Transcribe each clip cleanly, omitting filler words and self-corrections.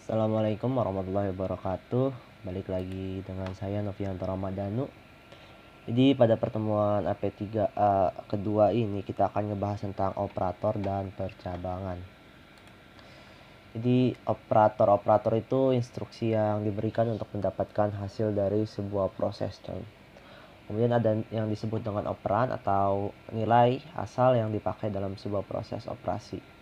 Assalamualaikum warahmatullahi wabarakatuh. Balik lagi dengan saya Novianto Ramadhanu. Jadi pada pertemuan AP3A kedua ini kita akan ngebahas tentang operator dan percabangan. Jadi operator itu instruksi yang diberikan untuk mendapatkan hasil dari sebuah proses. Kemudian ada yang disebut dengan operan atau nilai asal yang dipakai dalam sebuah proses operasi.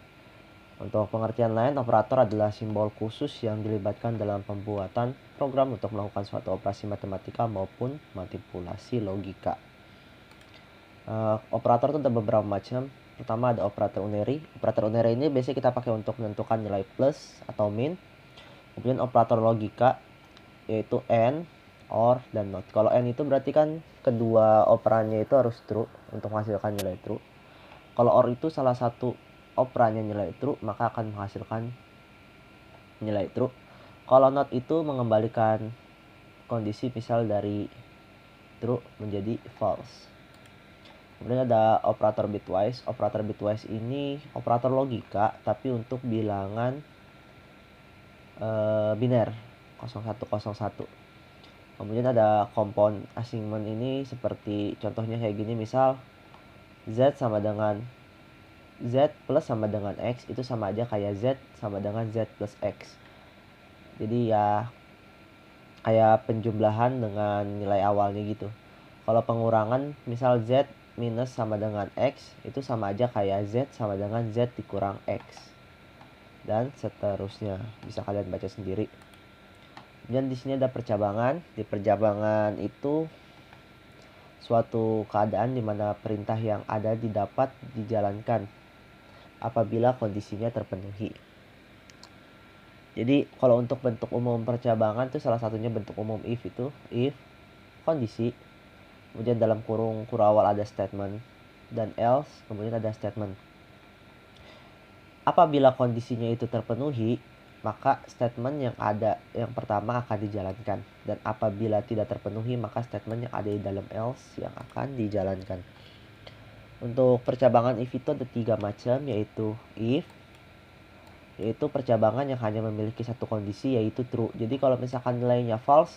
Untuk pengertian lain, operator adalah simbol khusus yang dilibatkan dalam pembuatan program untuk melakukan suatu operasi matematika maupun manipulasi logika. Operator itu ada beberapa macam. Pertama ada operator unary. Operator unary ini biasanya kita pakai untuk menentukan nilai plus atau min. Kemudian operator logika yaitu AND, OR, dan NOT. Kalau AND itu berarti kan kedua operannya itu harus true untuk menghasilkan nilai true. Kalau OR itu salah satu operannya nilai true, maka akan menghasilkan nilai true. Kalau not itu mengembalikan kondisi misal dari true menjadi false. Kemudian ada operator bitwise. Operator bitwise ini operator logika tapi untuk bilangan biner 0101. Kemudian ada compound assignment ini seperti contohnya kayak gini, misal Z sama dengan Z plus sama dengan X itu sama aja kayak Z sama dengan Z plus X. Jadi ya kayak penjumlahan dengan nilai awalnya gitu. Kalau pengurangan misal Z minus sama dengan X itu sama aja kayak Z sama dengan Z dikurang X. Dan seterusnya. Bisa kalian baca sendiri. Dan di sini ada percabangan. Di percabangan itu suatu keadaan di mana perintah yang ada didapat dijalankan apabila kondisinya terpenuhi. Jadi kalau untuk bentuk umum percabangan itu salah satunya bentuk umum if kondisi, kemudian dalam kurung kurawal ada statement, dan else kemudian ada statement. Apabila kondisinya itu terpenuhi, maka statement yang ada yang pertama akan dijalankan, dan apabila tidak terpenuhi maka statement yang ada di dalam else yang akan dijalankan. Untuk percabangan if itu ada 3 macam, yaitu yaitu percabangan yang hanya memiliki satu kondisi yaitu true. Jadi kalau misalkan nilainya false,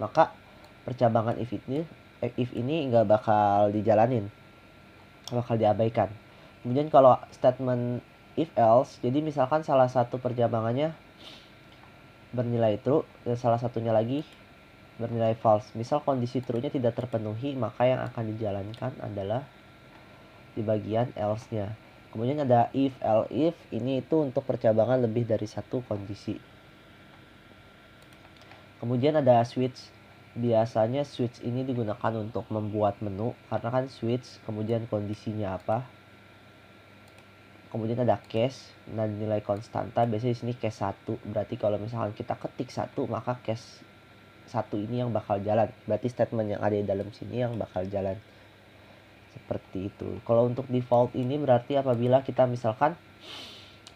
maka percabangan if ini nggak bakal dijalanin, bakal diabaikan. Kemudian kalau statement if else, jadi misalkan salah satu percabangannya bernilai true dan salah satunya lagi bernilai false. Misal kondisi true-nya tidak terpenuhi, maka yang akan dijalankan adalah di bagian else-nya. Kemudian ada if, else, ini itu untuk percabangan lebih dari satu kondisi. Kemudian ada switch. Biasanya switch ini digunakan untuk membuat menu, karena kan switch kemudian kondisinya apa. Kemudian ada case dan nilai konstanta. Biasanya di sini case 1. Berarti kalau misalkan kita ketik 1, maka case 1 ini yang bakal jalan. Berarti statement yang ada di dalam sini yang bakal jalan. Seperti itu. Kalau untuk default ini berarti apabila kita misalkan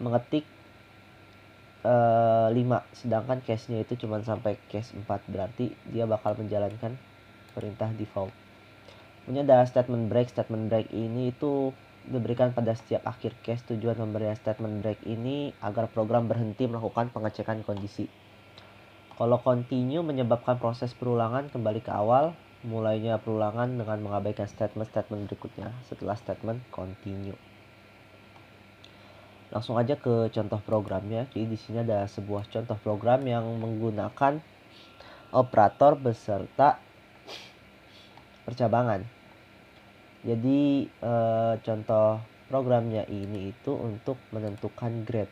mengetik 5, sedangkan case-nya itu cuma sampai case 4, berarti dia bakal menjalankan perintah default. Kemudian ada statement break. Statement break ini itu diberikan pada setiap akhir case. Tujuan pemberian statement break ini agar program berhenti melakukan pengecekan kondisi. Kalau continue menyebabkan proses perulangan kembali ke awal, mulainya perulangan dengan mengabaikan statement-statement berikutnya setelah statement continue. Langsung aja ke contoh programnya. Jadi di sini ada sebuah contoh program yang menggunakan operator beserta percabangan. Jadi contoh programnya ini itu untuk menentukan grade.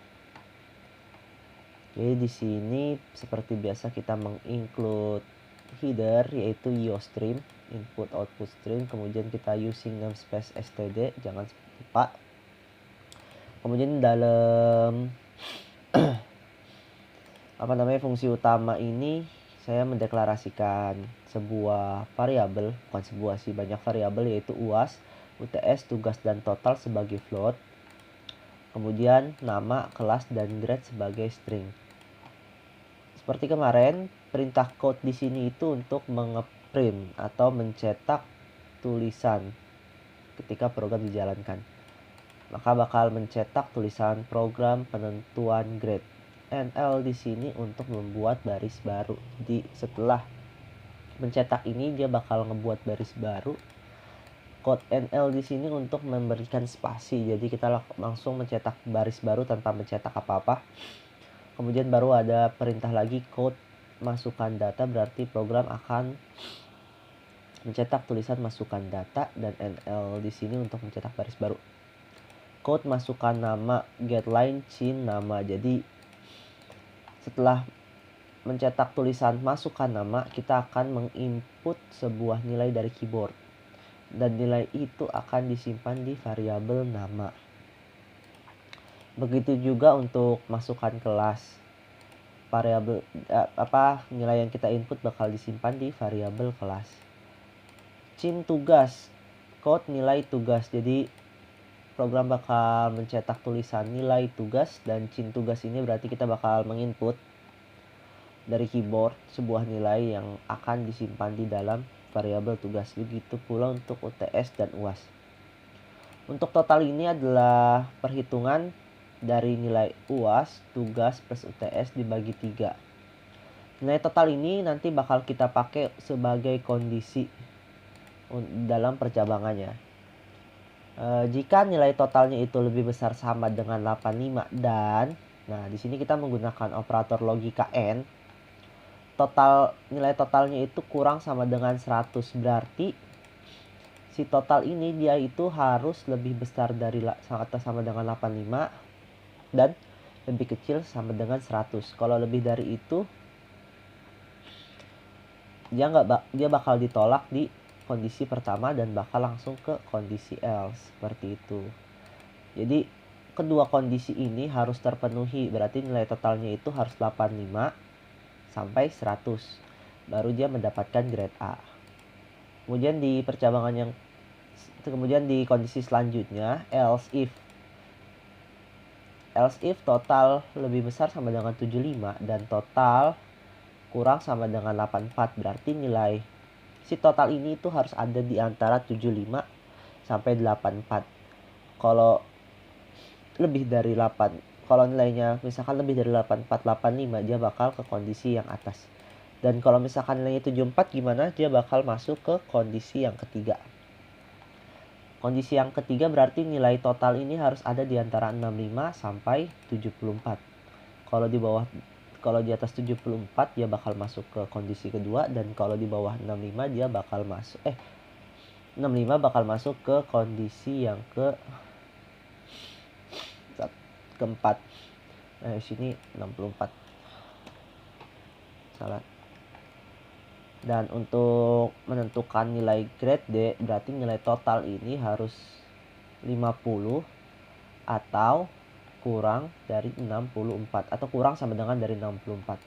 Jadi di sini seperti biasa kita menginclude header yaitu IOStream, input output stream, kemudian kita using namespace std, jangan lupa. Kemudian dalam fungsi utama ini saya mendeklarasikan sebuah variabel, bukan sebuah sih, banyak variabel, yaitu UAS, UTS, tugas dan total sebagai float. Kemudian nama, kelas dan grade sebagai string. Seperti kemarin, perintah code di sini itu untuk mengeprint atau mencetak tulisan ketika program dijalankan. Maka bakal mencetak tulisan program penentuan grade. NL di sini untuk membuat baris baru. Jadi setelah mencetak ini dia bakal ngebuat baris baru. Code NL di sini untuk memberikan spasi. Jadi kita langsung mencetak baris baru tanpa mencetak apa-apa. Kemudian baru ada perintah lagi code masukkan data, berarti program akan mencetak tulisan masukkan data, dan NL di sini untuk mencetak baris baru. Code masukkan nama, getLine cin nama. Jadi setelah mencetak tulisan masukkan nama, kita akan menginput sebuah nilai dari keyboard, dan nilai itu akan disimpan di variabel nama. Begitu juga untuk masukkan kelas, variabel nilai yang kita input bakal disimpan di variabel kelas. Cin tugas, code nilai tugas. Jadi program bakal mencetak tulisan nilai tugas, dan cin tugas ini berarti kita bakal menginput dari keyboard sebuah nilai yang akan disimpan di dalam variabel tugas. Begitu pula untuk UTS dan UAS. Untuk total ini adalah perhitungan dari nilai UAS, tugas plus UTS dibagi 3. Nilai total ini nanti bakal kita pakai sebagai kondisi dalam percabangannya. Jika nilai totalnya itu lebih besar sama dengan 85 dan, nah di sini kita menggunakan operator logika AND, nilai totalnya itu kurang sama dengan 100, berarti si total ini dia itu harus lebih besar dari atau sama dengan 85 dan lebih kecil sama dengan 100. Kalau lebih dari itu dia bakal ditolak di kondisi pertama dan bakal langsung ke kondisi else, seperti itu. Jadi kedua kondisi ini harus terpenuhi, berarti nilai totalnya itu harus 85 sampai 100, baru dia mendapatkan grade A. Kemudian di kondisi selanjutnya, else if total lebih besar sama dengan 75 dan total kurang sama dengan 84, berarti nilai si total ini itu harus ada di antara 75 sampai 84. Kalau lebih dari 8, kalau nilainya misalkan lebih dari 84, 85, dia bakal ke kondisi yang atas. Dan kalau misalkan nilainya 74 gimana? Dia bakal masuk ke kondisi yang ketiga. Kondisi yang ketiga berarti nilai total ini harus ada di antara 65 sampai 74. Kalau di atas 74 dia bakal masuk ke kondisi kedua, dan kalau di bawah 65 dia bakal masuk 65 bakal masuk ke kondisi yang keempat. Nah, di sini 64. Salah. Dan untuk menentukan nilai grade D, berarti nilai total ini harus 50 atau kurang dari 64, atau kurang sama dengan dari 64.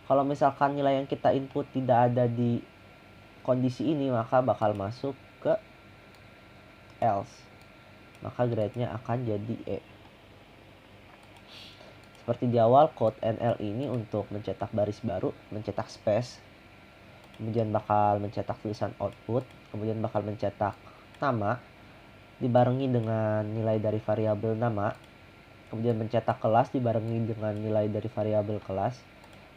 Kalau misalkan nilai yang kita input tidak ada di kondisi ini, maka bakal masuk ke else. Maka grade-nya akan jadi E. Seperti di awal, code NL ini untuk mencetak baris baru, mencetak space, kemudian bakal mencetak tulisan output, kemudian bakal mencetak nama dibarengi dengan nilai dari variabel nama, kemudian mencetak kelas dibarengi dengan nilai dari variabel kelas,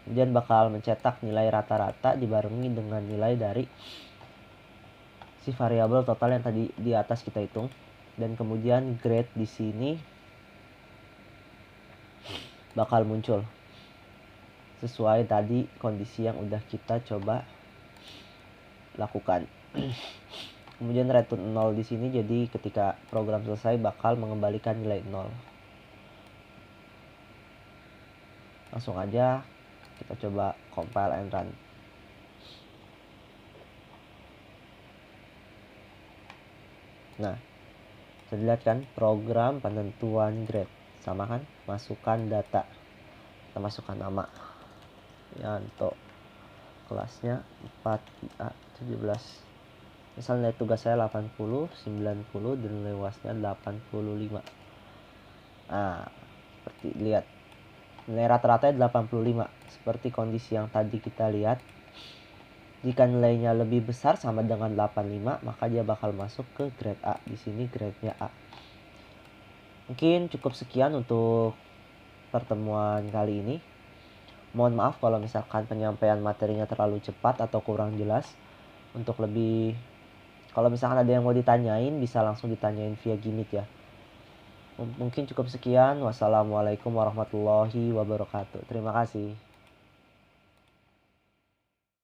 kemudian bakal mencetak nilai rata-rata dibarengi dengan nilai dari si variabel total yang tadi di atas kita hitung, dan kemudian grade di sini bakal muncul sesuai tadi kondisi yang udah kita coba lakukan. Kemudian return 0 di sini, jadi ketika program selesai bakal mengembalikan nilai 0. Langsung aja kita coba compile and run. Nah, bisa dilihat kan program penentuan grade sama kan, masukkan data, kita masukkan nama Yanto, kelasnya 4A17. Misal nilai tugas saya 80, 90, dan nilai UASnya 85. Nah, seperti lihat nilai rata-ratanya 85, seperti kondisi yang tadi kita lihat. Jika nilainya lebih besar sama dengan 85, maka dia bakal masuk ke grade A. Di sini grade-nya A. Mungkin cukup sekian untuk pertemuan kali ini. Mohon maaf kalau misalkan penyampaian materinya terlalu cepat atau kurang jelas. Kalau misalkan ada yang mau ditanyain, bisa langsung ditanyain via Gmeet ya. Mungkin cukup sekian. Wassalamualaikum warahmatullahi wabarakatuh. Terima kasih.